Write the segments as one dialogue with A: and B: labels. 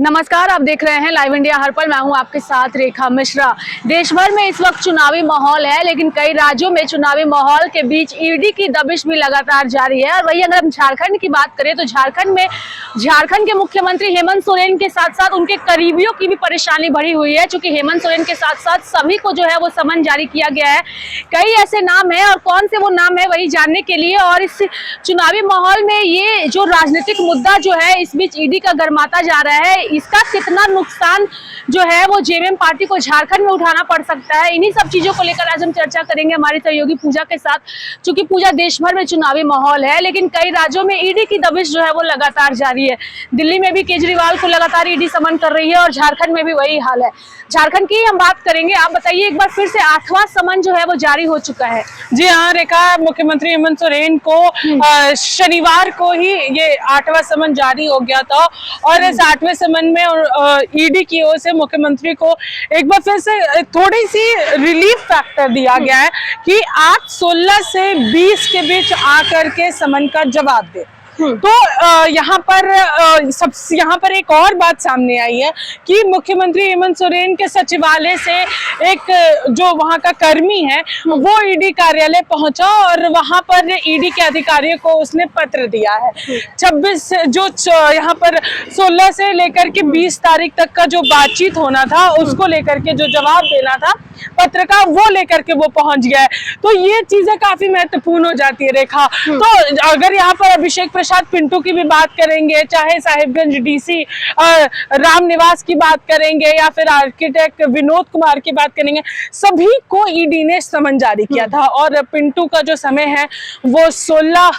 A: नमस्कार, आप देख रहे हैं लाइव इंडिया हर पल। मैं हूं आपके साथ रेखा मिश्रा। देश भर में इस वक्त चुनावी माहौल है, लेकिन कई राज्यों में चुनावी माहौल के बीच ईडी की दबिश भी लगातार जारी है। और वहीं अगर हम झारखंड की बात करें तो झारखंड के मुख्यमंत्री हेमंत सोरेन के साथ साथ उनके करीबियों की भी परेशानी बढ़ी हुई है, क्योंकि हेमंत सोरेन के साथ साथ सभी को जो है वो समन जारी किया गया है। कई ऐसे नाम है और कौन से वो नाम है वही जानने के लिए और इस चुनावी माहौल में ये जो राजनीतिक मुद्दा जो है इस बीच ईडी का गरमाता जा रहा है, इसका कितना नुकसान जो है वो जेएमएम पार्टी को झारखंड में उठाना पड़ सकता है, इन्हीं सब चीजों को लेकर आज हम चर्चा करेंगे हमारी सहयोगी पूजा के साथ। क्योंकि पूजा, देश भर में चुनावी माहौल है, लेकिन कई राज्यों में ईडी की दबिश जो है वो लगातार जारी है। दिल्ली में भी केजरीवाल को लगातार ईडी समन कर रही है और झारखंड में भी वही हाल है। झारखंड की हम बात करेंगे, आप बताइए एक बार फिर से 8वां समन जो है वो जारी हो चुका है।
B: जी हाँ रेखा, मुख्यमंत्री हेमंत सोरेन को शनिवार को ही ये 8वां समन जारी हो गया था और इस 8वें समन में ईडी की ओर से मुख्यमंत्री को एक बार फिर से थोड़ी सी रिलीफ फैक्टर दिया गया है कि आप 16 से 20 के बीच आकर के समन का जवाब दे। तो यहाँ पर एक और बात सामने आई है कि मुख्यमंत्री हेमंत सोरेन के सचिवालय से एक जो वहाँ का कर्मी है वो ईडी कार्यालय पहुंचा और वहाँ पर ईडी के अधिकारियों को उसने पत्र दिया है। 26 जो यहाँ पर 16 से लेकर के 20 तारीख तक का जो बातचीत होना था उसको लेकर के जो जवाब देना था पत्र का, वो लेकर के वो पहुंच गया है। तो ये चीजें काफी महत्वपूर्ण हो जाती है रेखा। तो अगर यहाँ पर अभिषेक प्रसाद पिंटू की भी बात करेंगे, चाहे साहिबगंज डीसी रामनिवास की बात करेंगे या फिर आर्किटेक्ट विनोद कुमार की बात करेंगे, सभी को ईडी ने समन जारी किया था। और पिंटू का जो समय है वो 16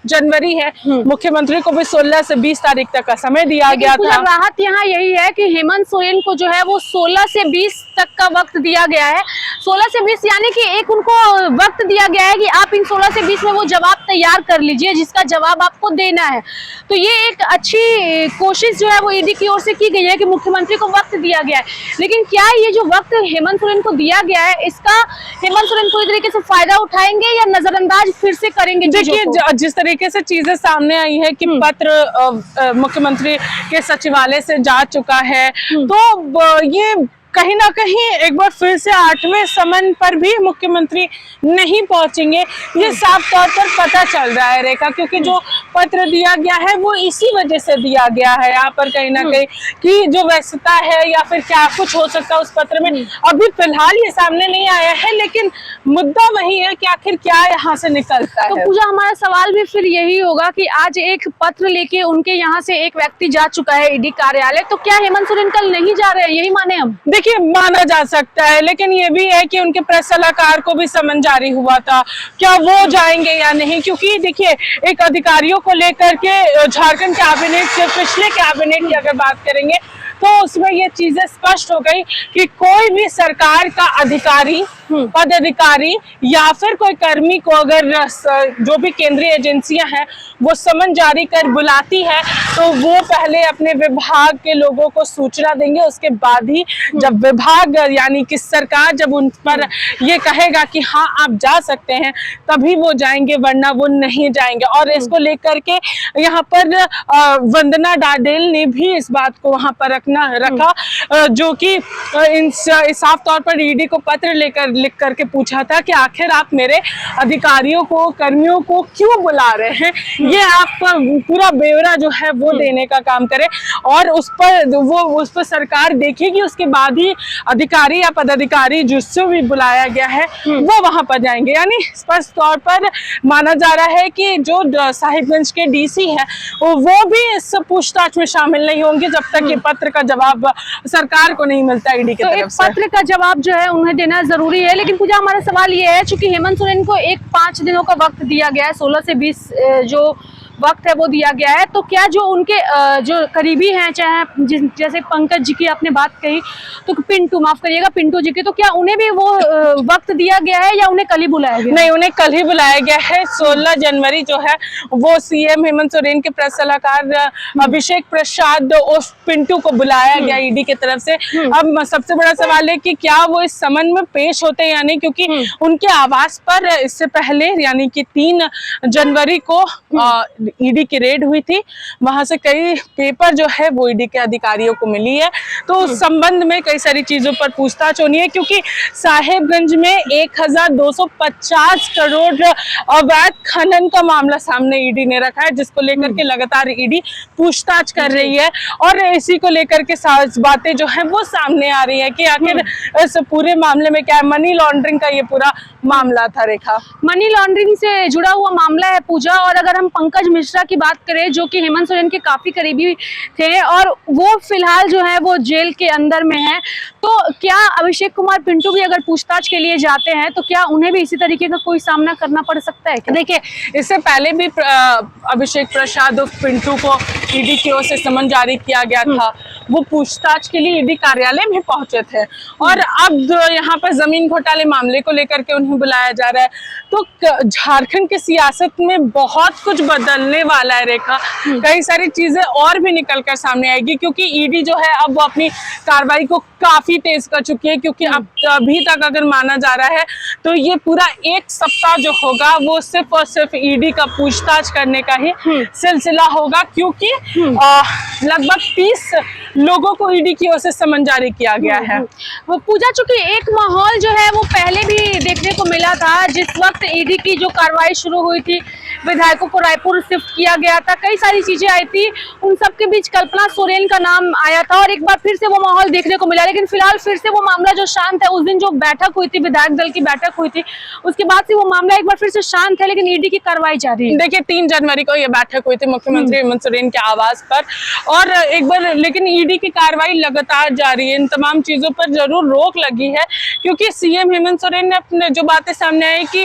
B: जनवरी है, मुख्यमंत्री को भी 16 से 20 तारीख तक का समय दिया गया था।
A: राहत यहाँ यही है कि हेमंत सोरेन को जो है वो 16 से 20 तक का वक्त दिया गया है। 16 से 20 यानी कि एक उनको वक्त दिया गया है कि आप इन 16 से 20 में वो जवाब तैयार कर लीजिए जिसका जवाब आपको देना है। तो ये एक अच्छी कोशिश जो है वो ईडी की ओर से की गई है कि मुख्यमंत्री को वक्त दिया गया है। लेकिन क्या ये जो वक्त हेमंत सोरेन को दिया गया है इसका हेमंत सोरेन पूरी तरीके से फायदा उठाएंगे या नजरअंदाज फिर से करेंगे?
B: देखिए, जिस तरीके से चीजें सामने आई है कि पत्र मुख्यमंत्री के सचिवालय से जा चुका है, तो ये कहीं ना कहीं एक बार फिर से 8वें समन पर भी मुख्यमंत्री नहीं पहुंचेंगे, ये साफ तौर पर पता चल रहा है रेखा। क्योंकि जो पत्र दिया गया है वो इसी वजह से दिया गया है यहाँ पर कहीं ना कहीं कि जो वैधता है या फिर क्या कुछ हो सकता है उस पत्र में, अभी फिलहाल ये सामने नहीं आया है। लेकिन मुद्दा वही है कि आखिर क्या यहाँ से निकलता है।
A: तो पूजा, हमारा सवाल भी फिर यही होगा कि आज एक पत्र लेके उनके यहाँ से एक व्यक्ति जा चुका है ईडी कार्यालय, तो क्या हेमंत सोरेन कल नहीं जा रहे हैं, यही माने हम?
B: देखिए, माना जा सकता है, लेकिन ये भी है कि उनके प्रेस सलाहकार को भी समन जारी हुआ था, क्या वो जाएंगे या नहीं? क्योंकि देखिए, एक अधिकारियों को लेकर के झारखंड कैबिनेट के पिछले कैबिनेट की अगर बात करेंगे तो उसमें ये चीजें स्पष्ट हो गई कि कोई भी सरकार का अधिकारी, पदाधिकारी या फिर कोई कर्मी को अगर जो भी केंद्रीय एजेंसियां हैं वो समन जारी कर बुलाती है तो वो पहले अपने विभाग के लोगों को सूचना देंगे। उसके बाद ही जब विभाग यानी कि सरकार जब उन पर ये कहेगा कि हाँ आप जा सकते हैं तभी वो जाएंगे, वरना वो नहीं जाएंगे। और इसको लेकर के यहाँ पर वंदना डाडेल ने भी इस बात को वहां पर रखा, जो कि साफ तौर पर ईडी को पत्र लिख करके पूछा था कि आखिर आप मेरे अधिकारियों को, कर्मियों को क्यों बुला रहे हैं, ये आपका पूरा ब्यौरा जो है वो देने का काम करे और उस पर सरकार देखेगी। उसके बाद ही अधिकारी या पदाधिकारी जिससे भी बुलाया गया है वो वहां पर जाएंगे। यानी स्पष्ट तौर पर माना जा रहा है कि जो साहिबगंज के डीसी है वो भी इस पूछताछ में शामिल नहीं होंगे जब तक ये पत्र का जवाब सरकार को नहीं मिलता ईडी की तरफ से।
A: पत्र का जवाब जो है उन्हें देना जरूरी है। लेकिन पूजा, हमारा सवाल ये है, चूंकि हेमंत सोरेन को 5 दिनों का वक्त दिया गया है, 16 से 20 जो वक्त है वो दिया गया है, तो क्या जो उनके जो करीबी हैं, चाहे जैसे पंकज जी की आपने बात कही, तो पिंटू, माफ करिएगा, पिंटू जी की, तो क्या उन्हें भी वो वक्त दिया गया है या उन्हें कल ही बुलाया गया?
B: नहीं, उन्हें कल ही बुलाया गया है। 16 जनवरी जो है वो सीएम हेमंत सोरेन के प्रेस सलाहकार अभिषेक प्रसाद उस पिंटू को बुलाया गया ईडी की तरफ से। अब सबसे बड़ा सवाल है कि क्या वो इस समन में पेश होते हैं या नहीं, क्योंकि उनके आवास पर इससे पहले यानी कि 3 जनवरी को ईडी की रेड हुई थी, वहां से कई पेपर जो है वो ईडी के अधिकारियों को मिली है। तो उस संबंध में कई सारी चीजों पर पूछताछ होनी है, क्योंकि साहेबगंज में 1250 करोड़ अवैध खनन का मामला सामने ईडी ने रखा है, जिसको लेकर के लगातार ईडी पूछताछ कर रही है। और इसी को लेकर के बातें जो है वो सामने आ रही है कि आखिर इस पूरे मामले में क्या है। मनी लॉन्ड्रिंग का ये पूरा मामला था रेखा।
A: मनी लॉन्ड्रिंग से जुड़ा हुआ मामला है पूजा। और अगर हम पंकज मिश्रा की बात करें, जो कि हेमंत सोरेन के काफी करीबी थे और वो फिलहाल जो है वो जेल के अंदर में है, तो क्या अभिषेक कुमार पिंटू भी अगर पूछताछ के लिए जाते हैं तो क्या उन्हें भी इसी तरीके का कोई सामना करना पड़ सकता है?
B: देखिए, इससे पहले भी अभिषेक प्रसाद और पिंटू को ईडी की ओर से समन जारी किया गया था। वो पूछताछ के लिए ईडी कार्यालय में पहुंचे थे और अब यहाँ पर जमीन घोटाले मामले को लेकर के उन्हें बुलाया जा रहा है। तो झारखंड की सियासत में बहुत कुछ बदलने वाला है रेखा। कई सारी चीजें और भी निकल कर सामने आएगी, क्योंकि ईडी जो है अब वो अपनी कार्रवाई को काफी तेज कर चुकी है। क्योंकि अब अभी तक अगर माना जा रहा है तो ये पूरा एक सप्ताह जो होगा वो सिर्फ और सिर्फ ईडी का पूछताछ करने का ही सिलसिला होगा, क्योंकि लगभग 30 लोगों को ईडी की ओर से समन जारी किया गया है।
A: वो पूजा, चूंकि एक माहौल जो है वो पहले भी देखने को मिला था, जिस वक्त ईडी की जो कार्रवाई शुरू हुई थी, विधायकों को रायपुर शिफ्ट किया गया था, कई सारी चीजें आई थी, उन सबके बीच कल्पना सोरेन का नाम आया था और एक बार फिर से वो माहौल देखने को मिला। लेकिन फिलहाल फिर से वो मामला जो शांत है, उस दिन जो बैठक हुई थी, विधायक दल की बैठक हुई थी, उसके बाद से वो मामला एक बार फिर से शांत है, लेकिन ईडी की कार्रवाई जारी है।
B: देखिए, 3 जनवरी को ये बैठक हुई थी मुख्यमंत्री हेमंत सोरेन के आवास पर, और एक बार लेकिन ईडी की कार्रवाई लगातार जारी है। इन तमाम चीजों पर जरूर रोक लगी है, क्योंकि सीएम हेमंत सोरेन ने अपने जो बातें सामने आई कि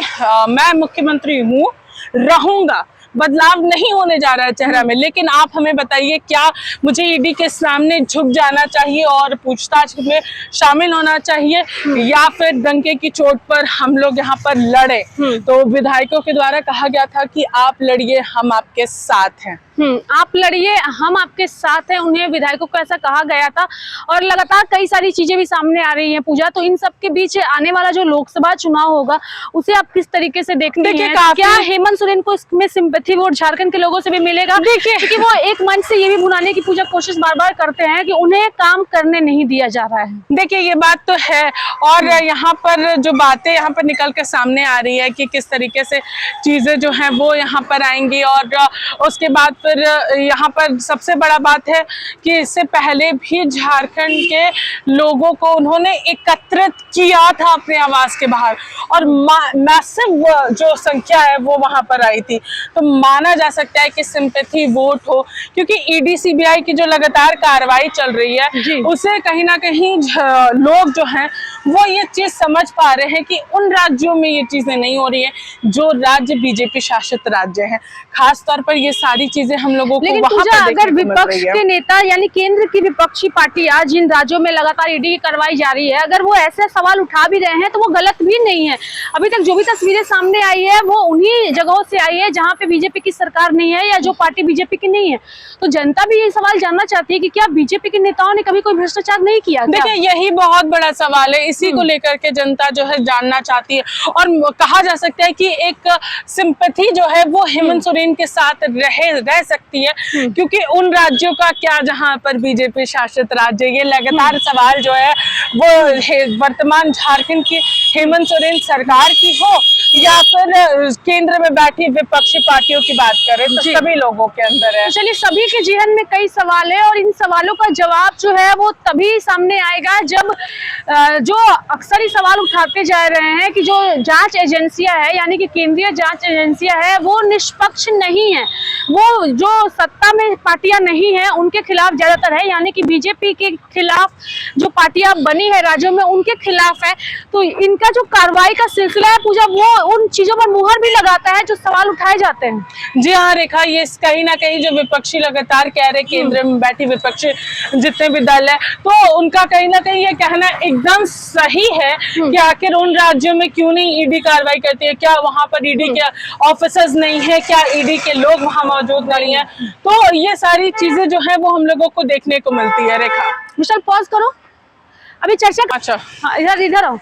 B: मैं मुख्यमंत्री हूँ, रहूंगा, बदलाव नहीं होने जा रहा है चेहरा में, लेकिन आप हमें बताइए क्या मुझे ईडी के सामने झुक जाना चाहिए और पूछताछ में शामिल होना चाहिए, या फिर डंके की चोट पर हम लोग यहाँ पर लड़े? तो विधायकों के द्वारा कहा गया था कि आप लड़िए, हम आपके साथ हैं।
A: आप लड़िए, हम आपके साथ हैं, उन्हें विधायकों को ऐसा कहा गया था। और लगातार कई सारी चीजें भी सामने आ रही हैं पूजा। तो इन सब के बीच आने वाला जो लोकसभा चुनाव होगा, उसे आप किस तरीके से देखते हैं? क्या हेमंत सोरेन को इसमें सिंपैथी वोट झारखंड के लोगों से भी मिलेगा? देखिए, क्योंकि वो एक मंच से ये भी भुनाने की पूजा कोशिश बार बार करते हैं कि उन्हें काम करने नहीं दिया जा रहा है।
B: देखिए, ये बात तो है, और यहाँ पर जो बातें यहाँ पर निकल कर सामने आ रही है कि किस तरीके से चीजें जो है वो यहाँ पर आएंगी, और उसके बाद फिर यहाँ पर सबसे बड़ा बात है कि इससे पहले भी झारखंड के लोगों को उन्होंने एकत्रित किया था अपने आवास के बाहर, और मैसिव जो संख्या है वो वहां पर आई थी। तो माना जा सकता है कि सिंपैथी वोट हो, क्योंकि ईडी सीबीआई की जो लगातार कार्रवाई चल रही है, उसे कहीं ना कहीं लोग जो हैं वो ये चीज समझ पा रहे हैं कि उन राज्यों में ये चीजें नहीं हो रही है जो राज्य बीजेपी शासित राज्य हैं। खास तौर पर ये सारी चीजें हम लोगों को वहां पर देखने
A: अगर विपक्ष के नेता यानी केंद्र की विपक्षी पार्टी आज जिन राज्यों में लगातार ईडी की कार्रवाई जारी है, अगर वो ऐसे सवाल उठा भी रहे हैं तो वो गलत भी नहीं है। अभी तक जो भी तस्वीरें सामने आई है वो उन्हीं जगहों से आई है जहां पे बीजेपी की सरकार नहीं है या जो पार्टी बीजेपी की नहीं है। तो जनता भी ये सवाल जानना चाहती है कि क्या बीजेपी के नेताओं ने कभी कोई भ्रष्टाचार नहीं किया?
B: देखिए, यही बहुत बड़ा सवाल है, इसी को लेकर के जनता जो है जानना चाहती है। और कहा जा सकता है कि एक सिंपैथी जो है वो हेमंत सोरेन के साथ रह सकती है, क्योंकि उन राज्यों का क्या जहां पर बीजेपी शासित राज्य, ये लगातार सवाल जो है वो वर्तमान झारखंड की हेमंत सोरेन सरकार की हो या फिर केंद्र में बैठी विपक्षी पार्टियों की बात करें, तो सभी लोगों के अंदर है।
A: तो चलिए, सभी के जेहन में कई सवाल है और इन सवालों का जवाब जो है वो तभी सामने आएगा जब जो अक्सर ही सवाल उठाते जा रहे हैं कि जो जांच एजेंसियां है यानी कि केंद्रीय जांच एजेंसियां है वो निष्पक्ष नहीं है, वो जो सत्ता में पार्टियां नहीं है उनके खिलाफ ज्यादातर है, यानी कि बीजेपी के खिलाफ जो पार्टियां बनी है राज्यों में उनके खिलाफ है। तो इनका जो कार्रवाई का सिलसिला है पूजा, वो उन चीजों पर मुहर भी लगाता है जो सवाल उठाए जाते हैं।
B: जी हाँ रेखा, ये कहीं ना कहीं जो विपक्षी लगातार कह रहे केंद्र में बैठी विपक्षी जितने भी दल है, तो उनका कहीं ना कहीं ये कहना एकदम सही है कि आखिर उन राज्यों में क्यों नहीं ईडी कार्रवाई करती है, क्या वहां पर ईडी के ऑफिसर्स नहीं है, क्या ईडी के लोग वहां मौजूद नहीं है। तो ये सारी चीजें जो है वो हम लोगों को देखने को मिलती है। रेखा,
A: विशाल पॉज करो, अभी चर्चा।
B: अच्छा,
A: हाँ, इधर आओ।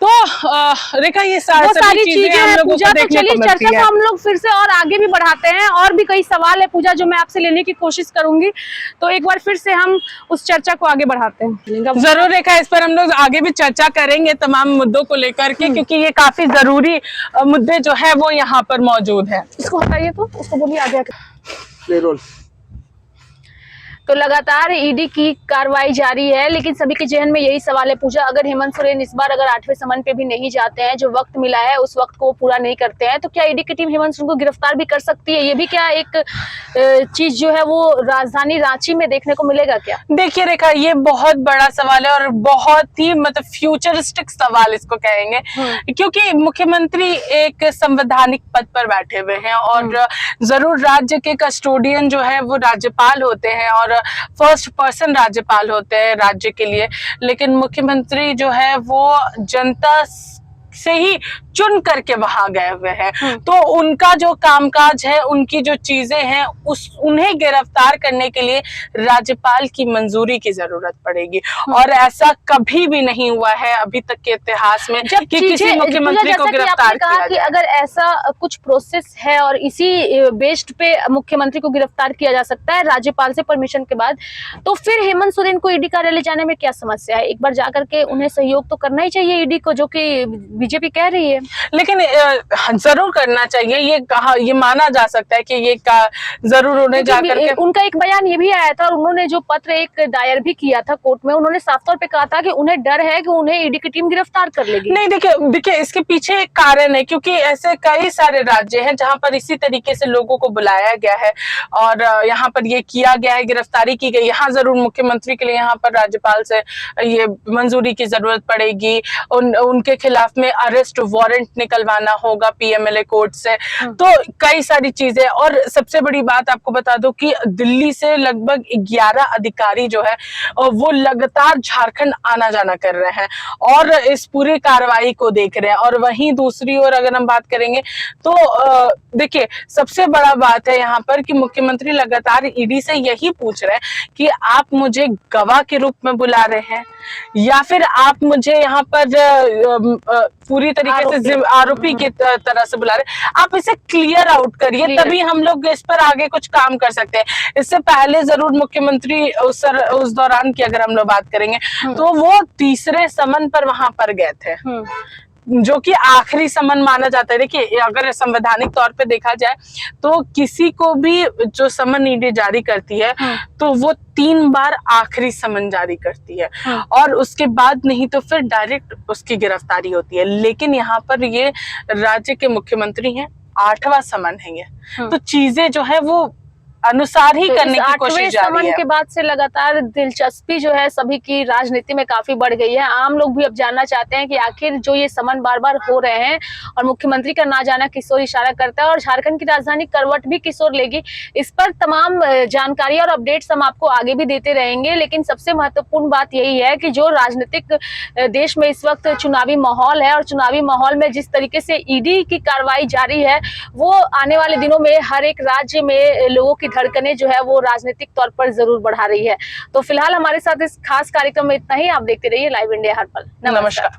B: तो रेखा ये
A: वो सारी चीजें
B: हम
A: हैं
B: लोगों
A: पूजा।
B: को
A: तो
B: देखने
A: चलिए
B: को मिलती
A: चर्चा
B: है।
A: को हम लोग फिर से और आगे भी बढ़ाते हैं, और भी कई सवाल है पूजा जो मैं आपसे लेने की कोशिश करूंगी, तो एक बार फिर से हम उस चर्चा को आगे बढ़ाते हैं।
B: जरूर रेखा, इस पर हम लोग आगे भी चर्चा करेंगे तमाम मुद्दों को लेकर के, क्योंकि ये काफी जरूरी मुद्दे जो है वो यहाँ पर मौजूद है।
A: इसको हटाइए, तो उसको बोलिए आगे
C: प्ले रोल।
A: तो लगातार ईडी की कार्रवाई जारी है, लेकिन सभी के जहन में यही सवाल है पूजा, अगर हेमंत सोरेन इस बार अगर 8वें समन पे भी नहीं जाते हैं, जो वक्त मिला है उस वक्त को पूरा नहीं करते हैं, तो क्या ईडी की टीम हेमंत सोरेन को गिरफ्तार भी कर सकती है? ये भी क्या एक चीज जो है वो राजधानी रांची में देखने को मिलेगा क्या?
B: देखिए रेखा, ये बहुत बड़ा सवाल है और बहुत ही मतलब फ्यूचरिस्टिक सवाल इसको कहेंगे, क्योंकि मुख्यमंत्री एक संवैधानिक पद पर बैठे हुए हैं और जरूर राज्य के कस्टोडियन जो है वो राज्यपाल होते हैं और फर्स्ट पर्सन राज्यपाल होते हैं राज्य के लिए, लेकिन मुख्यमंत्री जो है वो जनता से ही चुन करके वहां गए हुए हैं। तो उनका जो कामकाज है, उनकी जो चीजें हैं, उन्हें गिरफ्तार करने के लिए राज्यपाल की मंजूरी की जरूरत पड़ेगी, और ऐसा कभी भी नहीं हुआ है अभी तक के इतिहास में कि किसी मुख्यमंत्री को गिरफ्तार किया
A: कि अगर ऐसा कुछ प्रोसेस है और इसी बेस्ड पे मुख्यमंत्री को गिरफ्तार किया जा सकता है राज्यपाल से परमिशन के बाद, तो फिर हेमंत सोरेन को ईडी कार्यालय जाने में क्या समस्या है? एक बार जाकर के उन्हें सहयोग तो करना ही चाहिए ईडी को, जो कि बीजेपी कह रही है।
B: लेकिन जरूर करना चाहिए, ये माना जा सकता है कि ये जरूर उन्हें जाकर के।
A: उनका एक बयान ये भी आया था, और उन्होंने जो पत्र एक दायर भी किया था कोर्ट में, उन्होंने साफ तौर पे कहा था कि उन्हें डर है कि उन्हें ईडी की टीम गिरफ्तार कर लेगी।
B: नहीं, देखिए इसके पीछे एक कारण है, क्योंकि ऐसे कई सारे राज्य हैं जहां पर इसी तरीके से लोगों को बुलाया गया है और यहाँ पर ये किया गया है, गिरफ्तारी की गई। यहाँ जरूर मुख्यमंत्री के लिए यहाँ पर राज्यपाल से ये मंजूरी की जरूरत पड़ेगी, उनके खिलाफ में अरेस्ट वारंट निकलवाना होगा पीएमएलए कोर्ट से, तो कई सारी चीजें। और सबसे बड़ी बात आपको बता दो कि दिल्ली से लगभग 11 अधिकारी जो है वो लगातार झारखंड आना जाना कर रहे हैं और इस पूरी कार्रवाई को देख रहे हैं। और वहीं दूसरी ओर अगर हम बात करेंगे तो देखिए सबसे बड़ा बात है यहाँ पर कि मुख्यमंत्री लगातार ईडी से यही पूछ रहे हैं कि आप मुझे गवाह के रूप में बुला रहे हैं या फिर आप मुझे यहाँ पर पूरी तरीके से आरोपी की तरह से बुला रहे। आप इसे क्लियर आउट करिए, तभी हम लोग इस पर आगे कुछ काम कर सकते हैं। इससे पहले जरूर मुख्यमंत्री उस दौरान की अगर हम लोग बात करेंगे तो वो तीसरे समन पर वहां पर गए थे, जो कि आखिरी समन माना जाता है। देखिए अगर संवैधानिक तौर पे देखा जाए तो किसी को भी जो समन ईडी जारी करती है तो वो 3 बार आखिरी समन जारी करती है और उसके बाद नहीं तो फिर डायरेक्ट उसकी गिरफ्तारी होती है। लेकिन यहाँ पर ये राज्य के मुख्यमंत्री हैं, 8वां समन है ये, तो चीजें जो है वो अनुसार ही करने की कोशिश जारी है।
A: के बाद से लगातार दिलचस्पी जो है सभी की राजनीति में काफी बढ़ गई है। आम लोग भी अब जानना चाहते हैं कि आखिर जो ये समन बार बार हो रहे हैं और मुख्यमंत्री का ना जाना किस ओर इशारा करता है और झारखंड की राजधानी करवट भी किस ओर लेगी, इस पर तमाम जानकारी और अपडेट्स हम आपको आगे भी देते रहेंगे। लेकिन सबसे महत्वपूर्ण बात यही है कि जो राजनीतिक देश में इस वक्त चुनावी माहौल है और चुनावी माहौल में जिस तरीके से ईडी की कार्रवाई जारी है, वो आने वाले दिनों में हर एक राज्य में लोगों की धड़कनें जो है वो राजनीतिक तौर पर जरूर बढ़ा रही है। तो फिलहाल हमारे साथ इस खास कार्यक्रम में इतना ही। आप देखते रहिए लाइव इंडिया हर पल।
B: नमस्कार।